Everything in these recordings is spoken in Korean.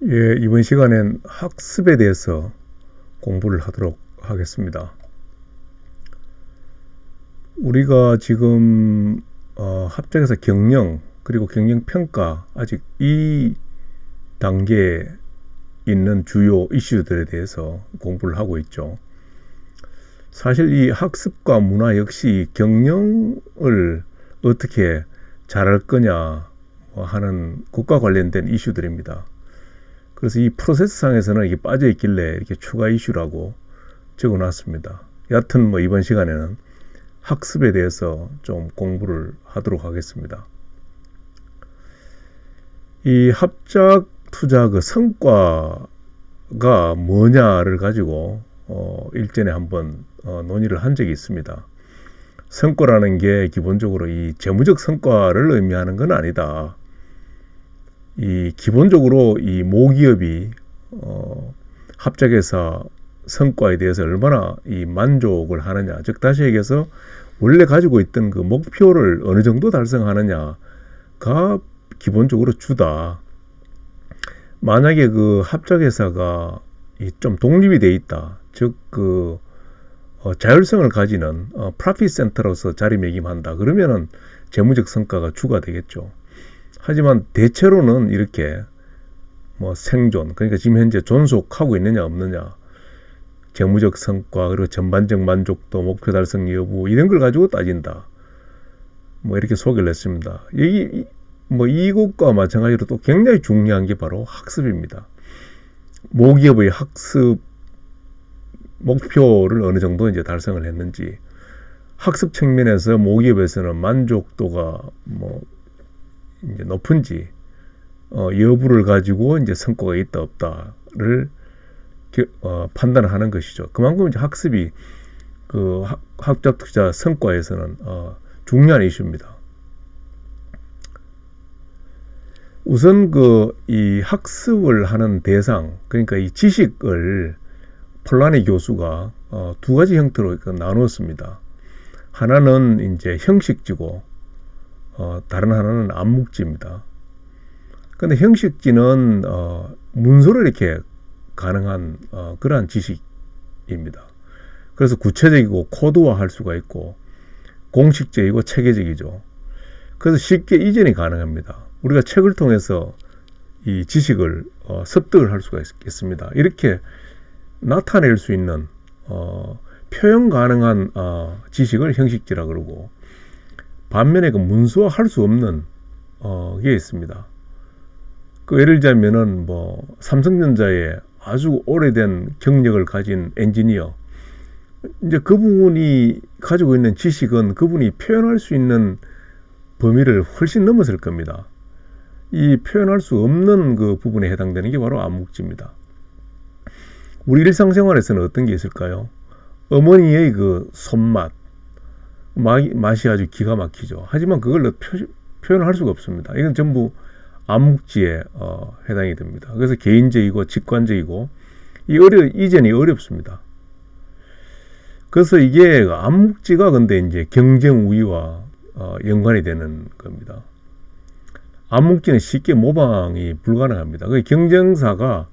예, 이번 시간엔 학습에 대해서 공부를 하도록 하겠습니다. 우리가 지금 합작에서 경영 그리고 경영평가 아직 이 단계에 있는 주요 이슈들에 대해서 공부를 하고 있죠. 사실 이 학습과 문화 역시 경영을 어떻게 잘할 거냐 하는 것과 관련된 이슈들입니다. 그래서 이 프로세스상에서는 이게 빠져 있길래 이렇게 추가 이슈라고 적어놨습니다. 여하튼 이번 시간에는 학습에 대해서 좀 공부를 하도록 하겠습니다. 이 합작 투자 그 성과가 뭐냐를 가지고 일전에 한번 논의를 한 적이 있습니다. 성과라는 게 기본적으로 이 재무적 성과를 의미하는 건 아니다. 이 기본적으로 이 모기업이 합작회사 성과에 대해서 얼마나 이 만족을 하느냐, 즉 다시 얘기해서 원래 가지고 있던 그 목표를 어느 정도 달성하느냐가 기본적으로 주다. 만약에 그 합작회사가 좀 독립이 돼 있다, 즉 그 자율성을 가지는 프로핏 센터로서 자리매김한다, 그러면은 재무적 성과가 주가 되겠죠. 하지만 대체로는 이렇게 생존, 그러니까 지금 현재 존속하고 있느냐 없느냐, 재무적 성과 그리고 전반적 만족도, 목표 달성 여부 이런 걸 가지고 따진다. 이렇게 소개를 했습니다. 이것과 마찬가지로 또 굉장히 중요한 게 바로 학습입니다. 모기업의 학습 목표를 어느 정도 이제 달성을 했는지, 학습 측면에서 모기업에서는 만족도가 이제 높은지 여부를 가지고 이제 성과가 있다 없다를 판단하는 것이죠. 그만큼 이제 학습이 그 합작 투자 성과에서는 중요한 이슈입니다. 우선 이 학습을 하는 대상, 그러니까 이 지식을 폴라니 교수가 두 가지 형태로 나누었습니다. 하나는 이제 형식지고 다른 하나는 암묵지입니다. 근데 형식지는 문서로 이렇게 가능한 그러한 지식입니다. 그래서 구체적이고 코드화할 수가 있고 공식적이고 체계적이죠. 그래서 쉽게 이전이 가능합니다. 우리가 책을 통해서 이 지식을 습득을 할 수가 있습니다. 이렇게 나타낼 수 있는 표현 가능한 지식을 형식지라 그러고, 반면에 그 문서화할 수 없는 게 있습니다. 예를 들자면은 삼성전자의 아주 오래된 경력을 가진 엔지니어, 이제 그분이 가지고 있는 지식은 그분이 표현할 수 있는 범위를 훨씬 넘었을 겁니다. 이 표현할 수 없는 그 부분에 해당되는 게 바로 암묵지입니다. 우리 일상생활에서는 어떤 게 있을까요? 어머니의 그 손맛, 맛이 아주 기가 막히죠. 하지만 그걸 표현할 수가 없습니다. 이건 전부 암묵지에 해당이 됩니다. 그래서 개인적이고 직관적이고 이전이 어렵습니다. 그래서 이게 암묵지가 근데 이제 경쟁 우위와 연관이 되는 겁니다. 암묵지는 쉽게 모방이 불가능합니다. 경쟁사가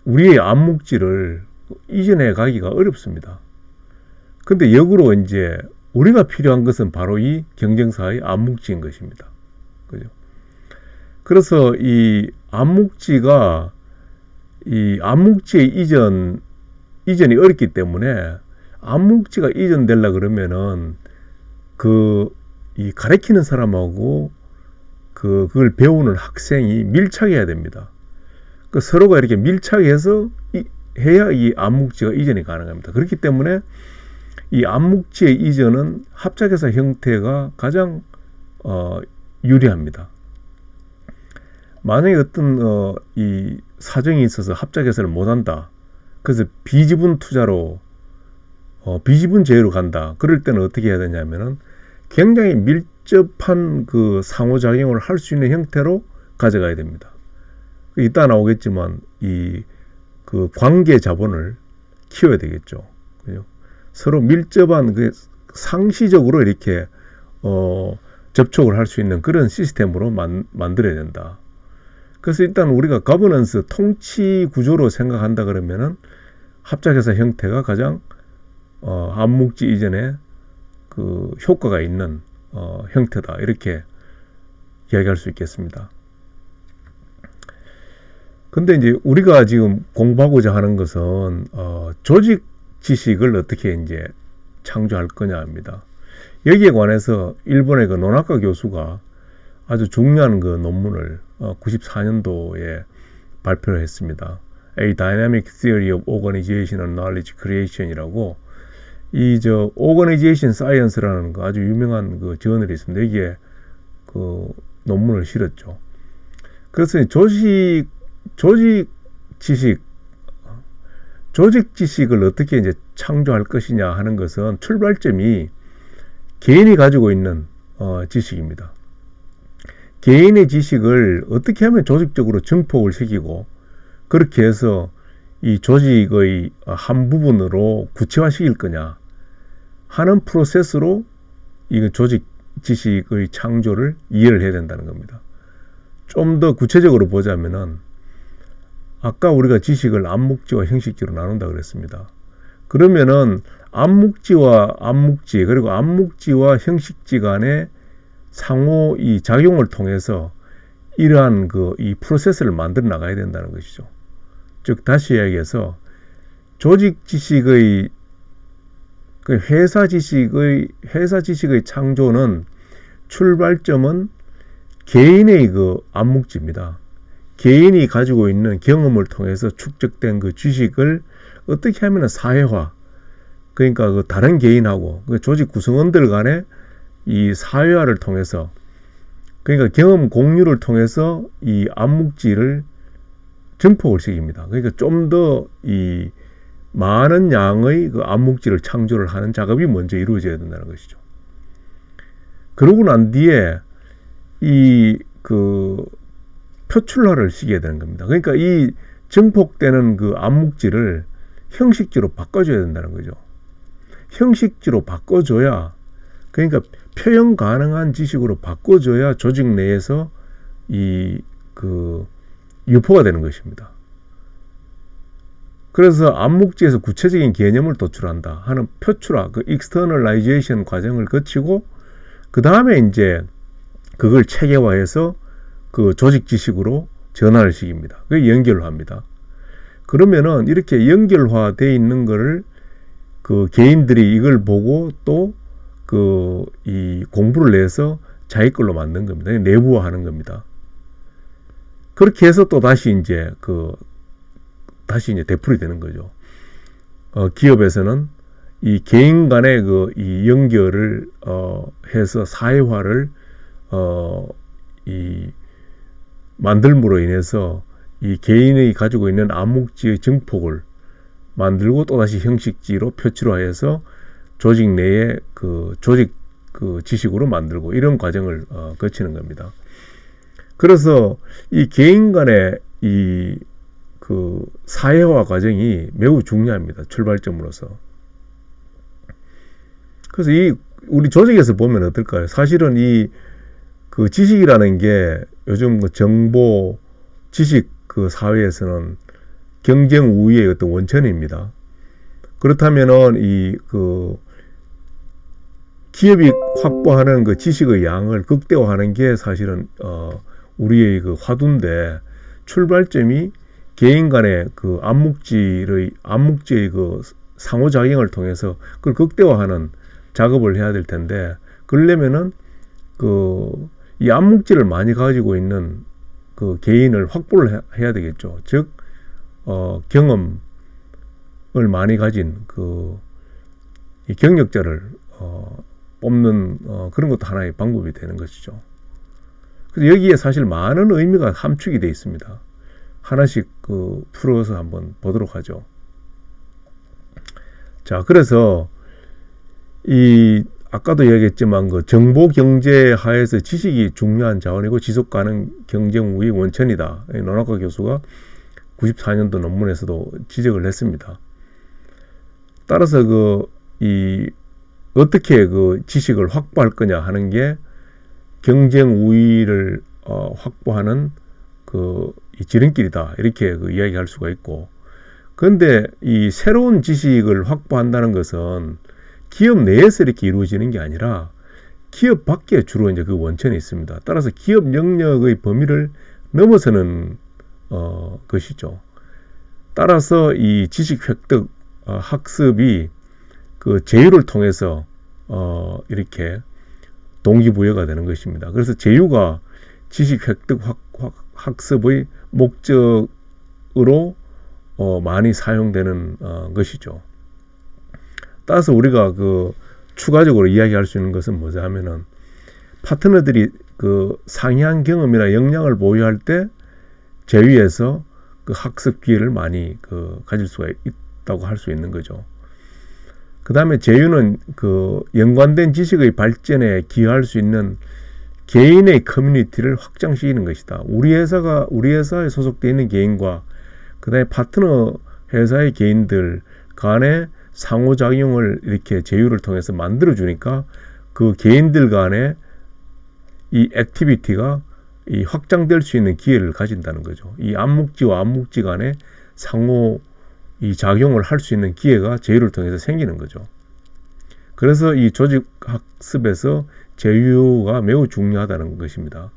우리의 암묵지를 이전해 가기가 어렵습니다. 근데 역으로 이제 우리가 필요한 것은 바로 이 경쟁사의 암묵지인 것입니다. 그죠? 그래서 이 암묵지가 이 암묵지의 이전이 어렵기 때문에 암묵지가 이전되려 그러면은 이 가르치는 사람하고 그걸 배우는 학생이 밀착해야 됩니다. 서로가 이렇게 밀착해서 해야 이 암묵지가 이전이 가능합니다. 그렇기 때문에 이 암묵지의 이전은 합작회사 형태가 가장 유리합니다. 만약에 어떤 이 사정이 있어서 합작회사를 못한다, 그래서 비지분 투자로 비지분 제외로 간다, 그럴 때는 어떻게 해야 되냐면은 굉장히 밀접한 그 상호작용을 할 수 있는 형태로 가져가야 됩니다. 이따 나오겠지만 그 관계 자본을 키워야 되겠죠. 그죠? 서로 밀접한 그 상시적으로 이렇게 접촉을 할 수 있는 그런 시스템으로 만들어야 된다. 그래서 일단 우리가 거버넌스 통치 구조로 생각한다 그러면은 합작회사 형태가 가장 암묵지 이전에 그 효과가 있는 형태다, 이렇게 이야기할 수 있겠습니다. 근데 이제 우리가 지금 공부하고자 하는 것은 조직 지식을 어떻게 이제 창조할 거냐입니다. 여기에 관해서 일본의 그 노나카 교수가 아주 중요한 그 논문을 94년도에 발표를 했습니다. A Dynamic Theory of Organizational Knowledge Creation이라고, 이 Organization Science라는 그 아주 유명한 그 저널이 있습니다. 여기에 그 논문을 실었죠. 그래서 조직 지식을 어떻게 이제 창조할 것이냐 하는 것은 출발점이 개인이 가지고 있는 지식입니다. 개인의 지식을 어떻게 하면 조직적으로 증폭을 시키고 그렇게 해서 이 조직의 한 부분으로 구체화시킬 거냐 하는 프로세스로 이 조직 지식의 창조를 이해를 해야 된다는 겁니다. 좀 더 구체적으로 보자면은 아까 우리가 지식을 암묵지와 형식지로 나눈다 그랬습니다. 그러면은 암묵지와 암묵지, 그리고 암묵지와 형식지 간의 상호 이 작용을 통해서 이러한 이 프로세스를 만들어 나가야 된다는 것이죠. 즉 다시 이야기해서 조직 지식의 회사 지식의 창조는 출발점은 개인의 암묵지입니다. 개인이 가지고 있는 경험을 통해서 축적된 그 지식을 어떻게 하면 사회화, 그러니까 다른 개인하고 조직 구성원들 간의 이 사회화를 통해서, 그러니까 경험 공유를 통해서 이 암묵지를 증폭을 시킵니다. 그러니까 좀 더 이 많은 양의 그 암묵지를 창조를 하는 작업이 먼저 이루어져야 된다는 것이죠. 그러고 난 뒤에 이 표출화를 시켜야 되는 겁니다. 그러니까 이 증폭되는 그 암묵지를 형식지로 바꿔줘야 된다는 거죠. 형식지로 바꿔줘야, 그러니까 표현 가능한 지식으로 바꿔줘야 조직 내에서 유포가 되는 것입니다. 그래서 암묵지에서 구체적인 개념을 도출한다 하는 표출화, externalization 과정을 거치고 그 다음에 이제 그걸 체계화해서 그 조직 지식으로 전환을 시킵니다. 그 연결합니다. 그러면은 이렇게 연결화되어 있는 거를 그 개인들이 이걸 보고 또 이 공부를 내서 자기 걸로 만든 겁니다. 내부화하는 겁니다. 그렇게 해서 또 다시 이제 되풀이 되는 거죠. 기업에서는 이 개인 간의 이 연결을 해서 사회화를 만들므로 인해서 이 개인이 가지고 있는 암묵지의 증폭을 만들고 또다시 형식지로 표출화해서 조직 내에 조직 지식으로 만들고, 이런 과정을 거치는 겁니다. 그래서 이 개인 간의 사회화 과정이 매우 중요합니다. 출발점으로서. 그래서 우리 조직에서 보면 어떨까요? 사실은 지식이라는 게 요즘 정보 지식 사회에서는 경쟁 우위의 어떤 원천입니다. 그렇다면은 기업이 확보하는 지식의 양을 극대화하는 게 사실은 우리의 화두인데, 출발점이 개인 간의 암묵지의 상호작용을 통해서 그걸 극대화하는 작업을 해야 될 텐데, 그러려면은 이 암묵지를 많이 가지고 있는 개인을 확보를 해야 되겠죠. 즉 경험을 많이 가진 이 경력자를 뽑는 그런 것도 하나의 방법이 되는 것이죠. 그래서 여기에 사실 많은 의미가 함축이 되어 있습니다. 하나씩 풀어서 한번 보도록 하죠. 자, 그래서 아까도 얘기했지만 정보 경제 하에서 지식이 중요한 자원이고 지속 가능 경쟁 우위 원천이다. 노나카 교수가 94년도 논문에서도 지적을 했습니다. 따라서 어떻게 지식을 확보할 거냐 하는 게 경쟁 우위를 확보하는 이 지름길이다 이렇게 이야기할 수가 있고, 그런데 이 새로운 지식을 확보한다는 것은 기업 내에서 이렇게 이루어지는 게 아니라 기업 밖에 주로 이제 그 원천이 있습니다. 따라서 기업 영역의 범위를 넘어서는 것이죠. 따라서 이 지식 획득 학습이 그 제휴를 통해서 이렇게 동기부여가 되는 것입니다. 그래서 제휴가 지식 획득 학습의 목적으로 많이 사용되는 것이죠. 따라서 우리가 추가적으로 이야기할 수 있는 것은 뭐냐 하면은, 파트너들이 상이한 경험이나 역량을 보유할 때 제휴에서 학습 기회를 많이 가질 수가 있다고 할 수 있는 거죠. 그 다음에 제휴는 연관된 지식의 발전에 기여할 수 있는 개인의 커뮤니티를 확장시키는 것이다. 우리 회사에 소속되어 있는 개인과 그 다음에 파트너 회사의 개인들 간의 상호작용을 이렇게 제휴를 통해서 만들어주니까 그 개인들 간의 이 액티비티가 확장될 수 있는 기회를 가진다는 거죠. 이 암묵지와 암묵지 간의 상호 이 작용을 할 수 있는 기회가 제휴를 통해서 생기는 거죠. 그래서 이 조직 학습에서 제휴가 매우 중요하다는 것입니다.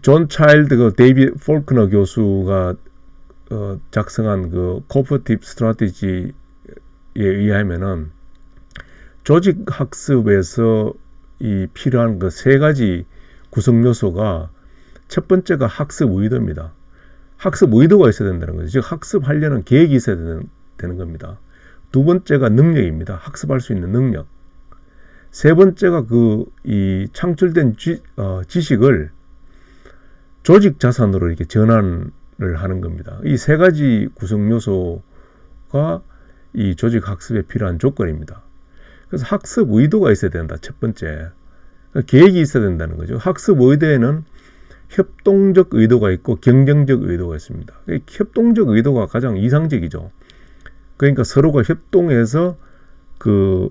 존 차일드 데이비드 폴크너 교수가 작성한 코퍼레이티브 스트래티지에 의하면은, 조직 학습에서 필요한 세 가지 구성 요소가, 첫 번째가 학습 의도입니다. 학습 의도가 있어야 된다는 거죠. 즉 학습하려는 계획이 있어야 되는 겁니다. 두 번째가 능력입니다. 학습할 수 있는 능력. 세 번째가 이 창출된 지식을 조직 자산으로 이렇게 전환을 하는 겁니다. 이 세 가지 구성 요소가 이 조직 학습에 필요한 조건입니다. 그래서 학습 의도가 있어야 된다. 첫 번째. 계획이 있어야 된다는 거죠. 학습 의도에는 협동적 의도가 있고 경쟁적 의도가 있습니다. 협동적 의도가 가장 이상적이죠. 그러니까 서로가 협동해서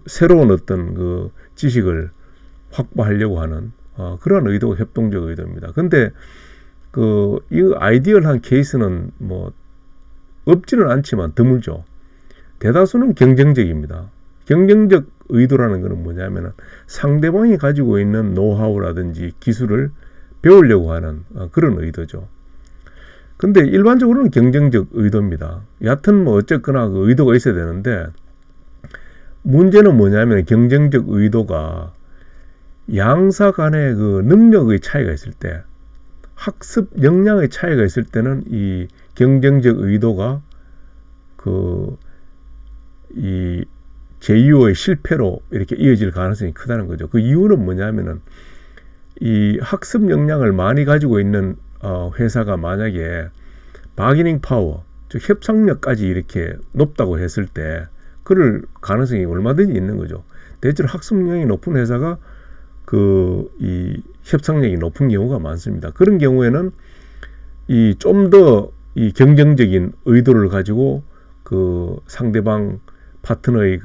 새로운 어떤 지식을 확보하려고 하는 그런 의도가 협동적 의도입니다. 근데 이 아이디얼한 케이스는 없지는 않지만 드물죠. 대다수는 경쟁적입니다. 경쟁적 의도라는 것은 뭐냐면은 상대방이 가지고 있는 노하우라든지 기술을 배우려고 하는 그런 의도죠. 근데 일반적으로는 경쟁적 의도입니다. 여하튼 어쨌거나 의도가 있어야 되는데, 문제는 뭐냐면 경쟁적 의도가 양사 간의 능력의 차이가 있을 때, 학습 역량의 차이가 있을 때는 이 경쟁적 의도가 이 제휴의 실패로 이렇게 이어질 가능성이 크다는 거죠. 그 이유는 뭐냐면은, 이 학습 역량을 많이 가지고 있는 회사가 만약에 바기닝 파워, 즉 협상력까지 이렇게 높다고 했을 때 그럴 가능성이 얼마든지 있는 거죠. 대체로 학습 역량이 높은 회사가 이 협상력이 높은 경우가 많습니다. 그런 경우에는 좀 더 이 경쟁적인 의도를 가지고 상대방 파트너의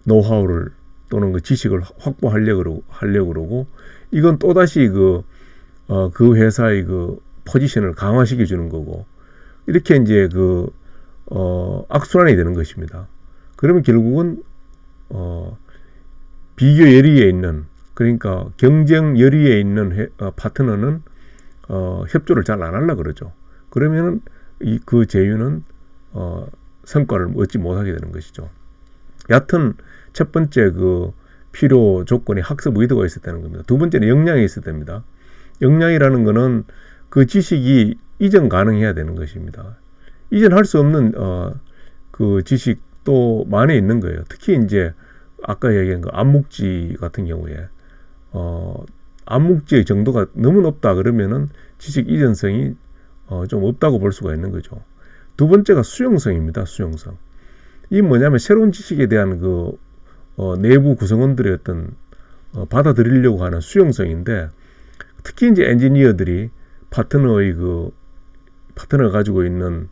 노하우를 또는 지식을 확보하려고 그러고, 이건 또다시 그 회사의 포지션을 강화시켜 주는 거고, 이렇게 이제 악순환이 되는 것입니다. 그러면 결국은 비교 열의에 있는, 그러니까 경쟁 열의에 있는 파트너는 협조를 잘 안 하려고 그러죠. 그러면은 그 제휴는 성과를 얻지 못하게 되는 것이죠. 여하튼 첫 번째 필요 조건이 학습 의도가 있어야 되는 겁니다. 두 번째는 역량이 있어야 됩니다. 역량이라는 것은 그 지식이 이전 가능해야 되는 것입니다. 이전할 수 없는 지식도 많이 있는 거예요. 특히 이제 아까 얘기한 암묵지 같은 경우에 암묵지의 정도가 너무 높다 그러면은 지식 이전성이 좀 없다고 볼 수가 있는 거죠. 두 번째가 수용성입니다. 수용성. 이 뭐냐면 새로운 지식에 대한 내부 구성원들의 어떤 받아들이려고 하는 수용성인데, 특히 이제 엔지니어들이 파트너가 가지고 있는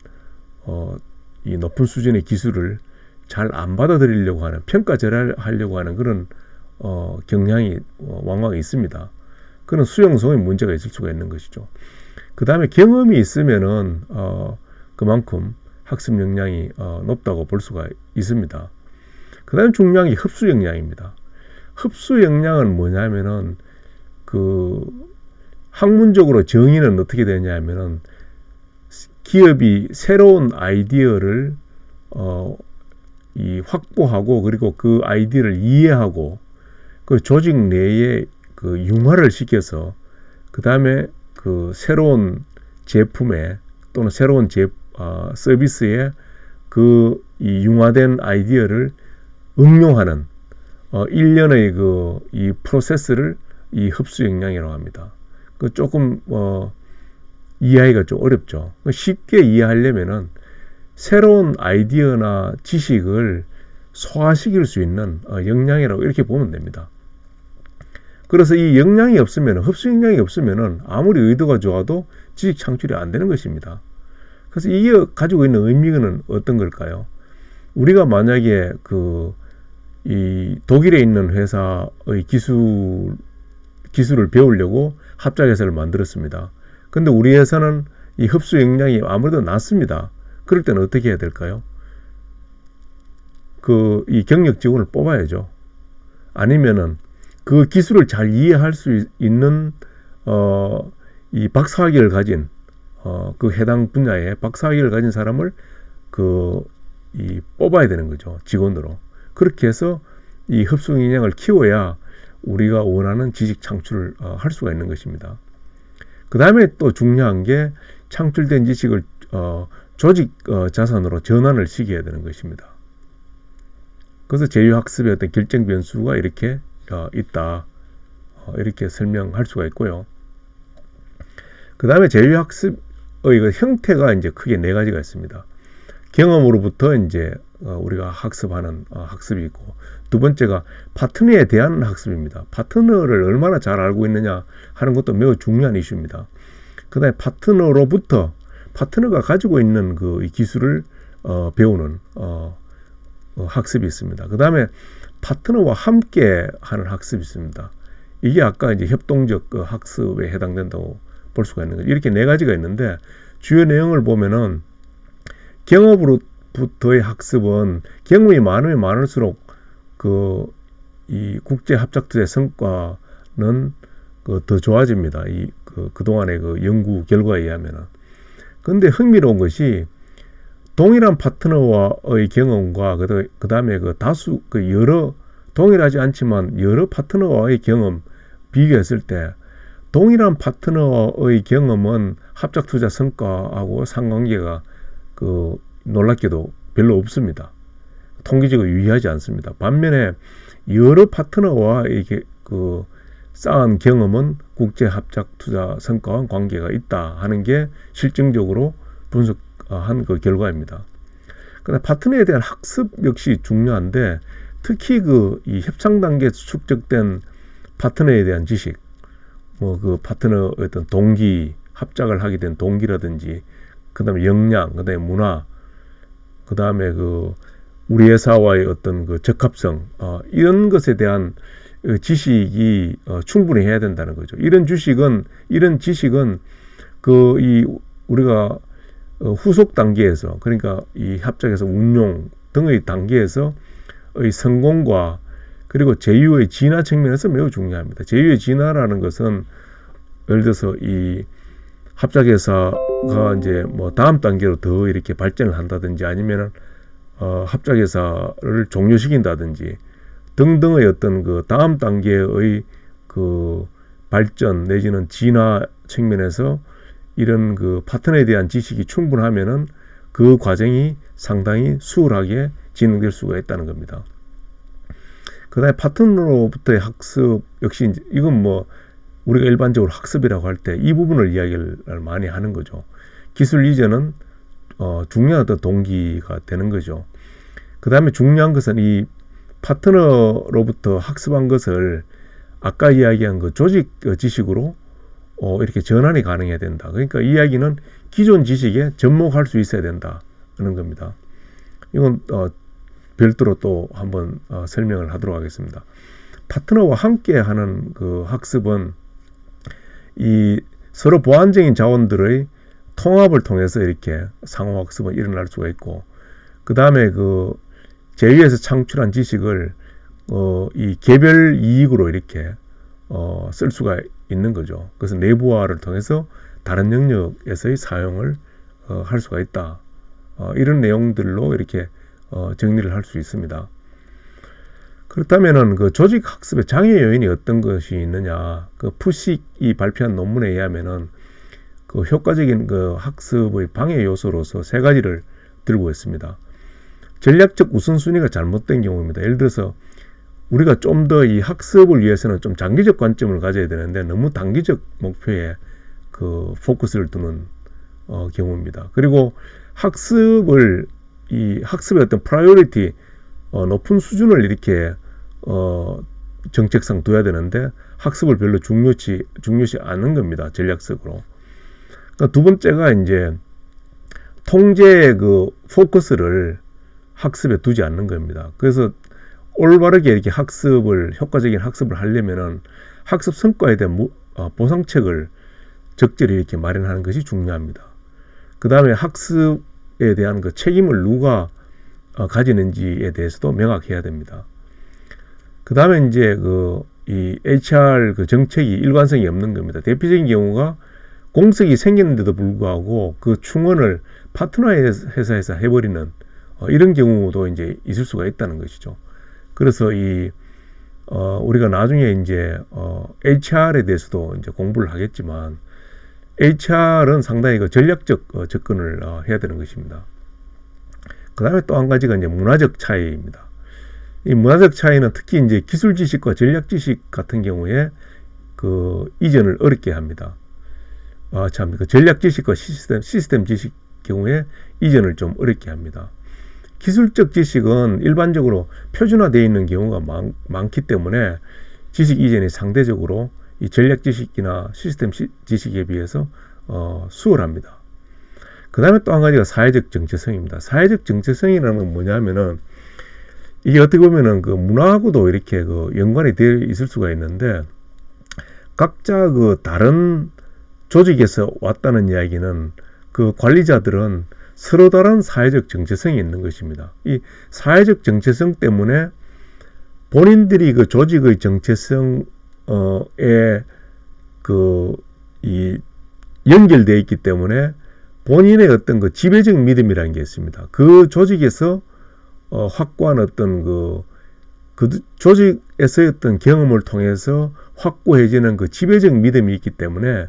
이 높은 수준의 기술을 잘 안 받아들이려고 하는, 평가절하하려고 하는 그런 경향이 왕왕 있습니다. 그런 수용성에 문제가 있을 수가 있는 것이죠. 그 다음에 경험이 있으면은 그만큼 학습 역량이 높다고 볼 수가 있습니다. 그 다음에 중요한 게 흡수 역량입니다. 흡수 역량은 뭐냐면은 그 학문적으로 정의는 어떻게 되냐면은 기업이 새로운 아이디어를 확보하고 그리고 그 아이디어를 이해하고 그 조직 내에 그 융화를 시켜서 그 다음에 그 새로운 제품에 또는 새로운 서비스에 이 융화된 아이디어를 응용하는 일련의 이 프로세스를 이 흡수 역량이라고 합니다. 그 조금 이해하기가 좀 어렵죠. 쉽게 이해하려면은 새로운 아이디어나 지식을 소화시킬 수 있는 역량이라고 이렇게 보면 됩니다. 그래서 이 역량이 없으면, 흡수 역량이 없으면 아무리 의도가 좋아도 지식 창출이 안 되는 것입니다. 그래서 이게 가지고 있는 의미는 어떤 걸까요? 우리가 만약에 이 독일에 있는 회사의 기술을 배우려고 합작회사를 만들었습니다. 근데 우리 회사는 이 흡수 역량이 아무래도 낮습니다. 그럴 때는 어떻게 해야 될까요? 이 경력 직원을 뽑아야죠. 아니면은 그 기술을 잘 이해할 수 있는 이 박사학위를 가진 그 해당 분야에 박사학위를 가진 사람을 뽑아야 되는 거죠. 직원으로. 그렇게 해서 이 흡수 역량을 키워야 우리가 원하는 지식 창출을 할 수가 있는 것입니다. 그 다음에 또 중요한 게 창출된 지식을 조직 자산으로 전환을 시켜야 되는 것입니다. 그래서 제휴학습의 어떤 결정 변수가 이렇게 있다. 이렇게 설명할 수가 있고요. 그 다음에 제휴학습의 형태가 이제 크게 네 가지가 있습니다. 경험으로부터 이제 우리가 학습하는 학습이 있고, 두 번째가 파트너에 대한 학습입니다. 파트너를 얼마나 잘 알고 있느냐 하는 것도 매우 중요한 이슈입니다. 그 다음에 파트너가 가지고 있는 이 기술을 배우는 학습이 있습니다. 그 다음에 파트너와 함께 하는 학습이 있습니다. 이게 아까 이제 협동적 학습에 해당된다고 볼 수가 있는 거죠. 이렇게 네 가지가 있는데 주요 내용을 보면은 경험으로부터의 학습은 경험이 많으면 많을수록 이 국제 합작 투자의 성과는 더 좋아집니다. 그동안의 연구 결과에 의하면은. 근데 흥미로운 것이 동일한 파트너와의 경험과 그 다음에 다수 동일하지 않지만 여러 파트너와의 경험 비교했을 때 동일한 파트너와의 경험은 합작 투자 성과하고 상관계가 놀랍게도 별로 없습니다. 통계적으로 유의하지 않습니다. 반면에 여러 파트너와 쌓은 경험은 국제 합작 투자 성과와 관계가 있다 하는 게 실증적으로 분석한 결과입니다. 그다음 파트너에 대한 학습 역시 중요한데 특히 이 협상 단계에서 축적된 파트너에 대한 지식, 파트너 어떤 동기, 합작을 하게 된 동기라든지, 그다음에 역량, 그다음에 문화, 그다음에 우리 회사와의 어떤 적합성, 이런 것에 대한 지식이 충분히 해야 된다는 거죠. 이런 지식은 우리가 후속 단계에서, 그러니까 이 합작에서 운용 등의 단계에서 성공과 그리고 제휴의 진화 측면에서 매우 중요합니다. 제휴의 진화라는 것은 예를 들어서 이 합작회사가 이제 다음 단계로 더 이렇게 발전을 한다든지 아니면은 합작회사를 종료시킨다든지 등등의 어떤 다음 단계의 발전 내지는 진화 측면에서 이런 파트너에 대한 지식이 충분하면은 그 과정이 상당히 수월하게 진행될 수가 있다는 겁니다. 그 다음에 파트너로부터의 학습 역시 이건 우리가 일반적으로 학습이라고 할 때 이 부분을 이야기를 많이 하는 거죠. 기술 이전은 중요한 어떤 동기가 되는 거죠. 그 다음에 중요한 것은 이 파트너로부터 학습한 것을 아까 이야기한 조직 지식으로 이렇게 전환이 가능해야 된다. 그러니까 이 이야기는 기존 지식에 접목할 수 있어야 된다는 겁니다. 이건 별도로 또 한번 설명을 하도록 하겠습니다. 파트너와 함께 하는 그 학습은 이 서로 보완적인 자원들의 통합을 통해서 이렇게 상호 학습은 일어날 수가 있고, 그 다음에 그 제휴에서 창출한 지식을 이 개별 이익으로 이렇게 쓸 수가 있는 거죠. 그래서 내부화를 통해서 다른 영역에서의 사용을 할 수가 있다. 이런 내용들로 이렇게 정리를 할 수 있습니다. 그렇다면은 그 조직 학습의 장애 요인이 어떤 것이 있느냐? 그 푸식이 발표한 논문에 의하면은 그 효과적인 그 학습의 방해 요소로서 세 가지를 들고 있습니다. 전략적 우선순위가 잘못된 경우입니다. 예를 들어서 우리가 좀 더 이 학습을 위해서는 좀 장기적 관점을 가져야 되는데 너무 단기적 목표에 그 포커스를 두는 경우입니다. 그리고 학습의 어떤 프라이어리티 높은 수준을 이렇게 정책상 둬야 되는데 학습을 별로 중요시 않은 겁니다. 전략적으로. 그러니까 두 번째가 이제 통제의 그 포커스를 학습에 두지 않는 겁니다. 그래서 올바르게 이렇게 효과적인 학습을 하려면은 학습 성과에 대한 보상책을 적절히 이렇게 마련하는 것이 중요합니다. 그 다음에 학습에 대한 그 책임을 누가 가지는지에 대해서도 명확해야 됩니다. 그 다음에 이제 이 HR 그 정책이 일관성이 없는 겁니다. 대표적인 경우가 공석이 생겼는데도 불구하고 그 충원을 파트너 회사에서 해버리는 이런 경우도 이제 있을 수가 있다는 것이죠. 그래서 우리가 나중에 이제 HR에 대해서도 이제 공부를 하겠지만 HR은 상당히 그 전략적 접근을 해야 되는 것입니다. 그 다음에 또 한 가지가 이제 문화적 차이입니다. 이 문화적 차이는 특히 이제 기술 지식과 전략 지식 같은 경우에 그 이전을 어렵게 합니다. 그 전략 지식과 시스템 지식 경우에 이전을 좀 어렵게 합니다. 기술적 지식은 일반적으로 표준화되어 있는 경우가 많기 때문에 지식 이전이 상대적으로 이 전략 지식이나 시스템 지식에 비해서 수월합니다. 그 다음에 또 한 가지가 사회적 정체성입니다. 사회적 정체성이라는 건 뭐냐면은 이게 어떻게 보면은 그 문화하고도 이렇게 그 연관이 되어 있을 수가 있는데 각자 그 다른 조직에서 왔다는 이야기는 그 관리자들은 서로 다른 사회적 정체성이 있는 것입니다. 이 사회적 정체성 때문에 본인들이 그 조직의 정체성에 연결되어 있기 때문에 본인의 어떤 그 지배적 믿음이라는 게 있습니다. 그 조직에서 확고한 어떤 그 조직에서의 어떤 경험을 통해서 확고해지는 그 지배적 믿음이 있기 때문에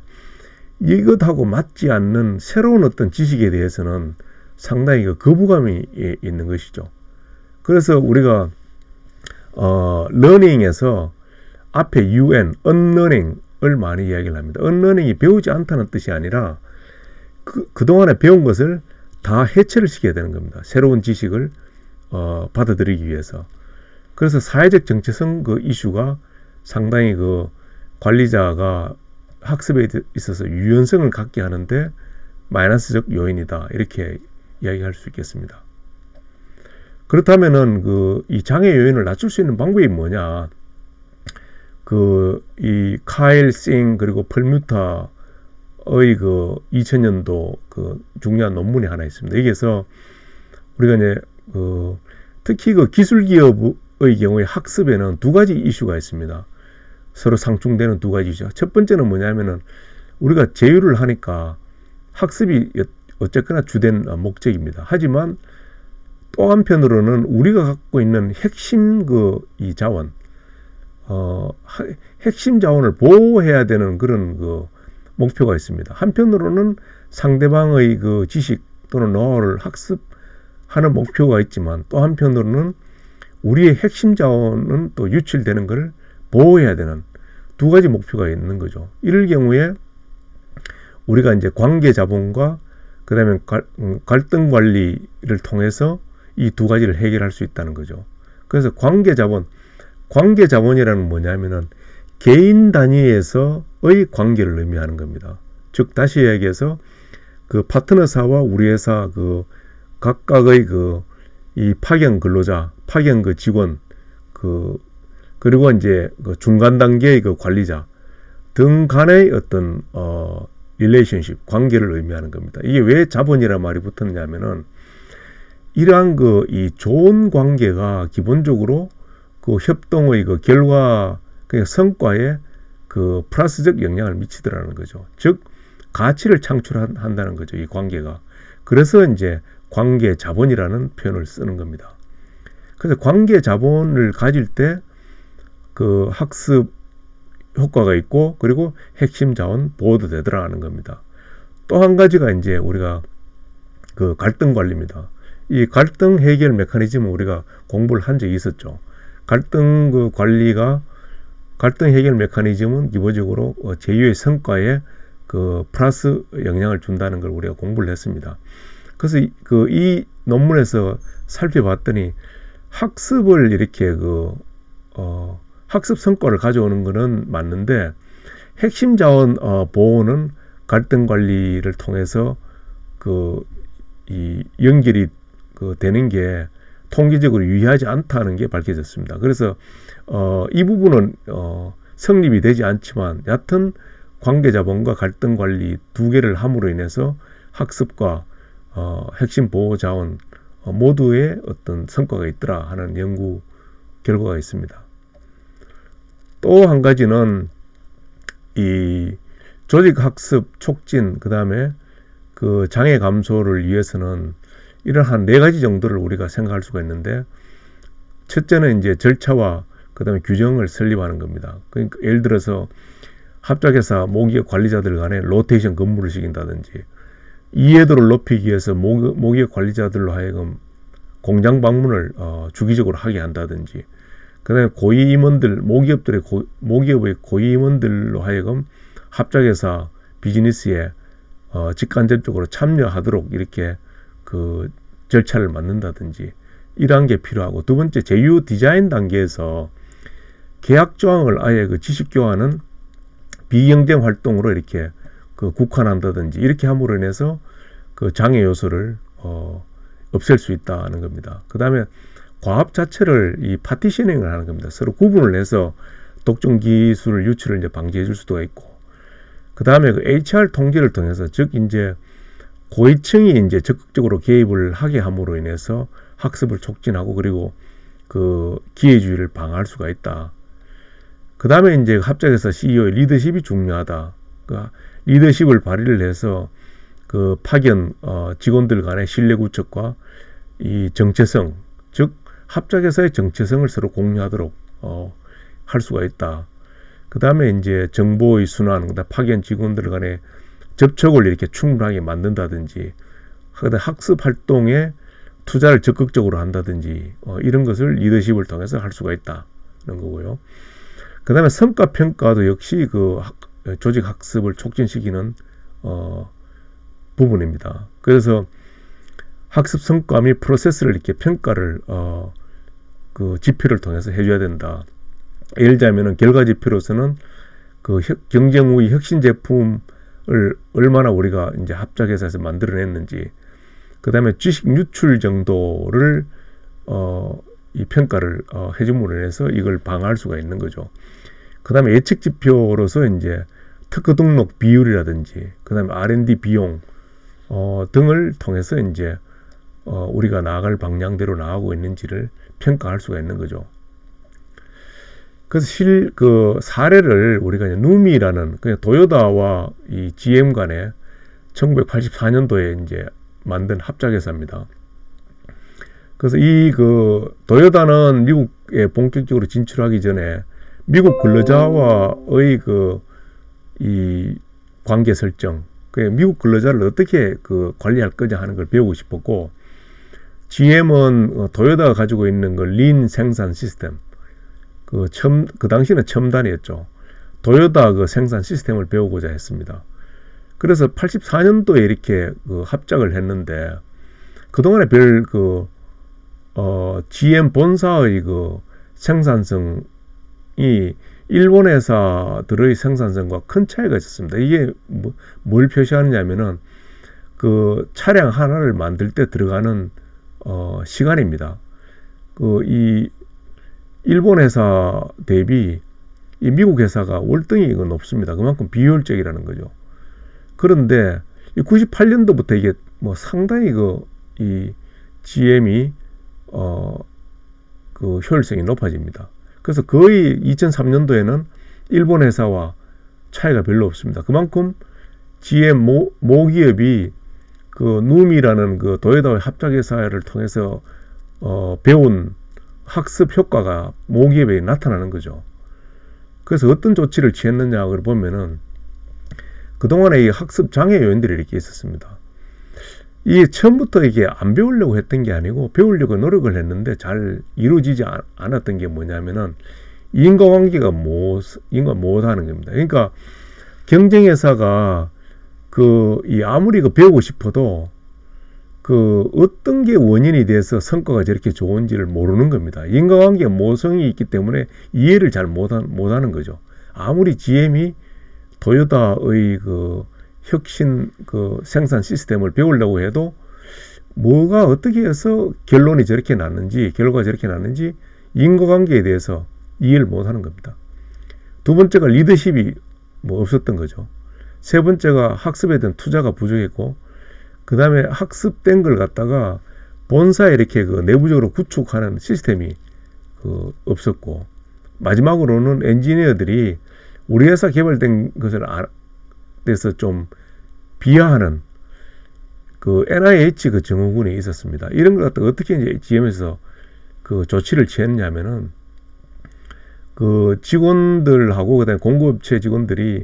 이것하고 맞지 않는 새로운 어떤 지식에 대해서는 상당히 그 거부감이 있는 것이죠. 그래서 우리가 러닝에서 앞에 unlearning을 많이 이야기를 합니다. unlearning이 배우지 않다는 뜻이 아니라 그동안에 배운 것을 다 해체를 시켜야 되는 겁니다. 새로운 지식을 받아들이기 위해서. 그래서 사회적 정체성 그 이슈가 상당히 그 관리자가 학습에 있어서 유연성을 갖게 하는데 마이너스적 요인이다. 이렇게 이야기할 수 있겠습니다. 그렇다면은 이 장애 요인을 낮출 수 있는 방법이 뭐냐? 이 카일 싱 그리고 펄뮤타의 2000년도 중요한 논문이 하나 있습니다. 여기에서 우리가 이제 특히 기술 기업의 경우에 학습에는 두 가지 이슈가 있습니다. 서로 상충되는 두 가지 이슈. 첫 번째는 뭐냐면은 우리가 제휴를 하니까 학습이 어쨌거나 주된 목적입니다. 하지만 또 한편으로는 우리가 갖고 있는 핵심 이 자원, 핵심 자원을 보호해야 되는 그런 목표가 있습니다. 한편으로는 상대방의 지식 또는 노하우를 학습하는 목표가 있지만 또 한편으로는 우리의 핵심 자원은 또 유출되는 것을 보호해야 되는 두 가지 목표가 있는 거죠. 이럴 경우에 우리가 이제 관계 자본과 그 다음에 갈등 관리를 통해서 이 두 가지를 해결할 수 있다는 거죠. 그래서 관계 자본이라는 뭐냐면은 개인 단위에서의 관계를 의미하는 겁니다. 즉 다시 이야기해서 파트너사와 우리 회사 각각의 이 파견 근로자, 파견 직원 그리고 이제 그 중간 단계의 그 관리자 등 간의 어떤 릴레이션십 관계를 의미하는 겁니다. 이게 왜 자본이라는 말이 붙었냐면은 이러한 그 이 좋은 관계가 기본적으로 그 협동의 그 결과 그 성과에 그 플러스적 영향을 미치더라는 거죠. 즉 가치를 창출한다는 거죠. 이 관계가. 그래서 이제 관계 자본이라는 표현을 쓰는 겁니다. 그래서 관계 자본을 가질 때 그 학습 효과가 있고 그리고 핵심 자원 보호도 되더라는 겁니다. 또 한 가지가 이제 우리가 그 갈등 관리입니다. 이 갈등 해결 메커니즘은 우리가 공부를 한 적이 있었죠. 갈등 그 관리가 갈등 해결 메커니즘은 기본적으로 제휴의 성과에 그 플러스 영향을 준다는 걸 우리가 공부를 했습니다. 그래서 이 논문에서 살펴봤더니 학습을 이렇게 학습 성과를 가져오는 것은 맞는데 핵심 자원 보호는 갈등 관리를 통해서 이 연결이 되는 게 통계적으로 유의하지 않다는 게 밝혀졌습니다. 그래서 이 부분은 성립이 되지 않지만 여하튼 관계 자본과 갈등 관리 두 개를 함으로 인해서 학습과 핵심 보호 자원 모두의 어떤 성과가 있더라 하는 연구 결과가 있습니다. 또 한 가지는 이 조직 학습 촉진 그 다음에 그 장애 감소를 위해서는 이러한 4가지 정도를 우리가 생각할 수가 있는데 첫째는 이제 절차와 그 다음에 규정을 설립하는 겁니다. 그러니까 예를 들어서 합작회사 모기업 관리자들 간에 로테이션 근무를 시킨다든지 이해도를 높이기 위해서 모기업 관리자들로 하여금 공장 방문을 주기적으로 하게 한다든지 그 다음에 고위 임원들 모기업의 고위 임원들로 하여금 합작회사 비즈니스에 직간접적으로 참여하도록 이렇게 그 절차를 만든다든지 이러한 게 필요하고 두 번째 제휴 디자인 단계에서 계약 조항을 아예 그 지식 교환은 비경쟁 활동으로 이렇게 그 국한한다든지 이렇게 함으로 인해서 그 장애 요소를 없앨 수 있다는 겁니다. 그 다음에 과업 자체를 이 파티셔닝을 하는 겁니다. 서로 구분을 해서 독점 기술 유출을 이제 방지해 줄 수도 있고 그 다음에 그 HR 통제를 통해서 즉 이제 고위층이 이제 적극적으로 개입을 하게 함으로 인해서 학습을 촉진하고 그리고 그 기회주의를 방어할 수가 있다. 그 다음에 이제 합작에서 CEO의 리더십이 중요하다. 그 리더십을 발휘를 해서 그 파견 직원들 간의 신뢰 구축과 이 정체성 즉 합작회사의 정체성을 서로 공유하도록 할 수가 있다. 그 다음에 이제 정보의 순환, 그다음 파견 직원들 간의 접촉을 이렇게 충분하게 만든다든지, 그다음 학습 활동에 투자를 적극적으로 한다든지 이런 것을 리더십을 통해서 할 수가 있다는 거고요. 그 다음에 성과 평가도 역시 그 조직 학습을 촉진시키는 부분입니다. 그래서 학습 성과 및 프로세스를 이렇게 평가를 그 지표를 통해서 해줘야 된다. 예를 들자면은 결과 지표로서는 그 경쟁 우위 혁신 제품을 얼마나 우리가 이제 합작회사에서 만들어냈는지, 그 다음에 지식 유출 정도를 이 평가를 해줌으로 인해서 이걸 방어할 수가 있는 거죠. 그 다음에 예측 지표로서 이제 특허 등록 비율이라든지, 그 다음에 R&D 비용 등을 통해서 이제 우리가 나아갈 방향대로 나아가고 있는지를 평가할 수가 있는 거죠. 그래서 그 사례를 우리가 이제 누미라는 그냥 도요타와 이 GM 간에 1984년도에 이제 만든 합작회사입니다. 그래서 이 그 도요타는 미국에 본격적으로 진출하기 전에 미국 근로자와의 이 관계 설정, 미국 근로자를 어떻게 그 관리할 거냐 하는 걸 배우고 싶었고, GM은 도요타가 가지고 있는 그 린 생산 시스템, 그 당시는 첨단이었죠. 도요타 그 생산 시스템을 배우고자 했습니다. 그래서 84년도에 이렇게 그 합작을 했는데, 그동안에 별 GM 본사의 그 생산성이 일본 회사들의 생산성과 큰 차이가 있었습니다. 이게 뭘 표시하느냐면은 그 차량 하나를 만들 때 들어가는 시간입니다. 이 일본 회사 대비 이 미국 회사가 월등히 높습니다. 그만큼 비효율적이라는 거죠. 그런데 98년도부터 이게 뭐 상당히 이 GM이 그 효율성이 높아집니다. 그래서 거의 2003년도에는 일본 회사와 차이가 별로 없습니다. 그만큼 GM 모기업이 그 누미라는 그 도요타의 합작회사를 통해서 배운 학습 효과가 모기업에 나타나는 거죠. 그래서 어떤 조치를 취했느냐를 보면은 그동안에 이 학습 장애 요인들이 이렇게 있었습니다. 이게 처음부터 이게 안 배우려고 했던 게 아니고 배우려고 노력을 했는데 잘 이루어지지 않았던 게 뭐냐면은 인과관계가 못하는 겁니다. 그러니까 경쟁회사가 아무리 배우고 싶어도 어떤 게 원인이 돼서 성과가 저렇게 좋은지를 모르는 겁니다. 인과관계 모성이 있기 때문에 이해를 잘 못하는 거죠. 아무리 GM이 도요타의 혁신 생산 시스템을 배우려고 해도 뭐가 어떻게 해서 결과가 저렇게 났는지 인과관계에 대해서 이해를 못하는 겁니다. 두 번째가 리더십이 없었던 거죠. 세 번째가 학습에 대한 투자가 부족했고, 그 다음에 학습된 걸 갖다가 본사에 이렇게 내부적으로 구축하는 시스템이 없었고, 마지막으로는 엔지니어들이 우리 회사 개발된 것을 대해서 좀 비하하는 NIH 증후군이 있었습니다. 이런 걸 갖다가 어떻게 이제 GM에서 조치를 취했냐면은 직원들하고 그다음에 공급업체 직원들이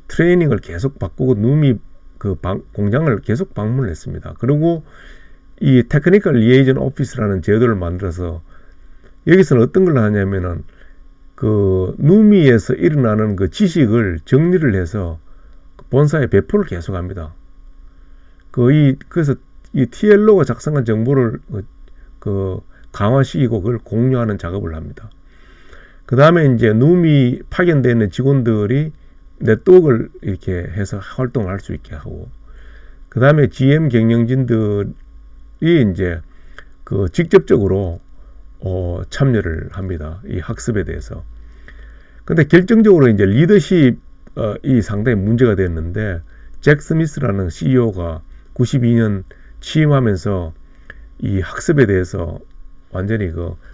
트레이닝을 계속 바꾸고 누미 공장을 계속 방문을 했습니다. 그리고 이 테크니컬 리에이전 오피스라는 제도를 만들어서 여기서는 어떤 걸 하냐면은 누미에서 일어나는 지식을 정리를 해서 본사에 배포를 계속합니다. 그래서 이 TLO가 작성한 정보를 강화시키고 그걸 공유하는 작업을 합니다. 그 다음에 이제 누미 파견되어 있는 직원들이 네트워크를 이렇게 해서 활동을 할 수 있게 하고, 그 다음에 GM 경영진들이 이제 직접적으로 참여를 합니다. 이 학습에 대해서. 근데 결정적으로 이제 리더십이 상당히 문제가 됐는데, 잭 스미스라는 CEO가 92년 취임하면서 이 학습에 대해서 완전히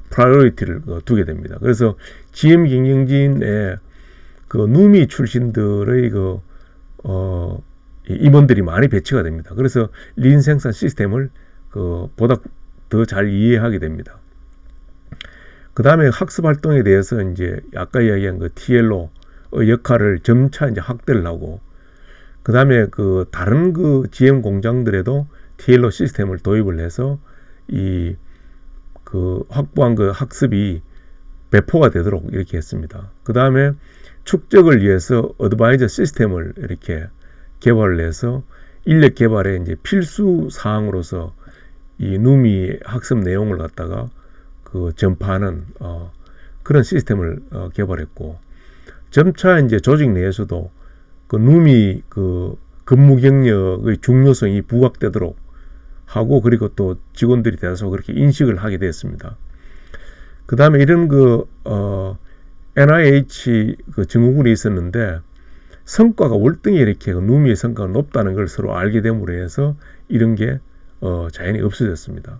프라이어리티를 두게 됩니다. 그래서 GM 경영진의 누미 출신들의 임원들이 많이 배치가 됩니다. 그래서 린 생산 시스템을 보다 더 잘 이해하게 됩니다. 그 다음에 학습 활동에 대해서 이제 아까 이야기한 TLO 역할을 점차 이제 확대를 하고, 그 다음에 다른 GM 공장들에도 TLO 시스템을 도입을 해서 확보한 학습이 배포가 되도록 이렇게 했습니다. 그 다음에 축적을 위해서 어드바이저 시스템을 이렇게 개발을 해서 인력 개발에 이제 필수 사항으로서 이 누미 학습 내용을 갖다가 전파하는 그런 시스템을 개발했고, 점차 이제 조직 내에서도 누미 근무 경력의 중요성이 부각되도록 하고, 그리고 또 직원들이 돼서 그렇게 인식을 하게 됐습니다. 그 다음에 이런 NIH 증후군이 있었는데, 성과가 월등히 이렇게 누미의 성과가 높다는 걸 서로 알게 됨으로 해서 이런 게 자연히 없어졌습니다.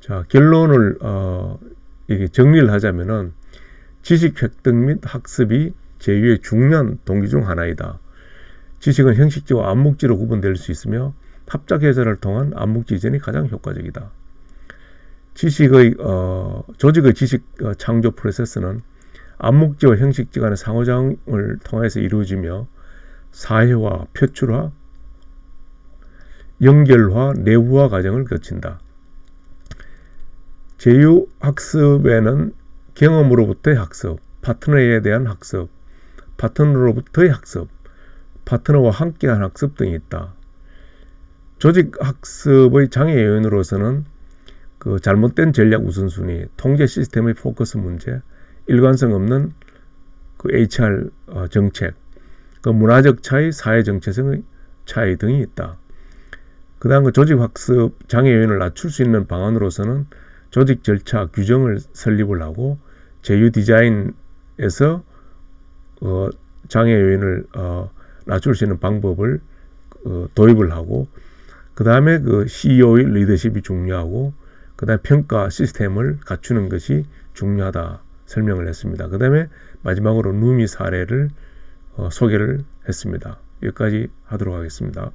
자, 결론을 이게 정리를 하자면은 지식 획득 및 학습이 제휴의 중요한 동기 중 하나이다. 지식은 형식지와 암묵지로 구분될 수 있으며 합작회사를 통한 암묵지 이전이 가장 효과적이다. 조직의 지식 창조 프로세스는 암묵지와 형식지 간의 상호작용을 통해서 이루어지며 사회화, 표출화, 연결화, 내부화 과정을 거친다. 제휴학습에는 경험으로부터의 학습, 파트너에 대한 학습, 파트너로부터의 학습, 파트너와 함께한 학습 등이 있다. 조직학습의 장애 요인으로서는 잘못된 전략 우선순위, 통제 시스템의 포커스 문제, 일관성 없는 HR 정책, 문화적 차이, 사회 정체성의 차이 등이 있다. 그 다음 조직학습 장애 요인을 낮출 수 있는 방안으로서는 조직 절차 규정을 설립을 하고 제휴 디자인에서 장애 요인을 낮출 수 있는 방법을 도입을 하고, 그 다음에 그 CEO의 리더십이 중요하고, 그 다음에 평가 시스템을 갖추는 것이 중요하다 설명을 했습니다. 그 다음에 마지막으로 누미 사례를 소개를 했습니다. 여기까지 하도록 하겠습니다.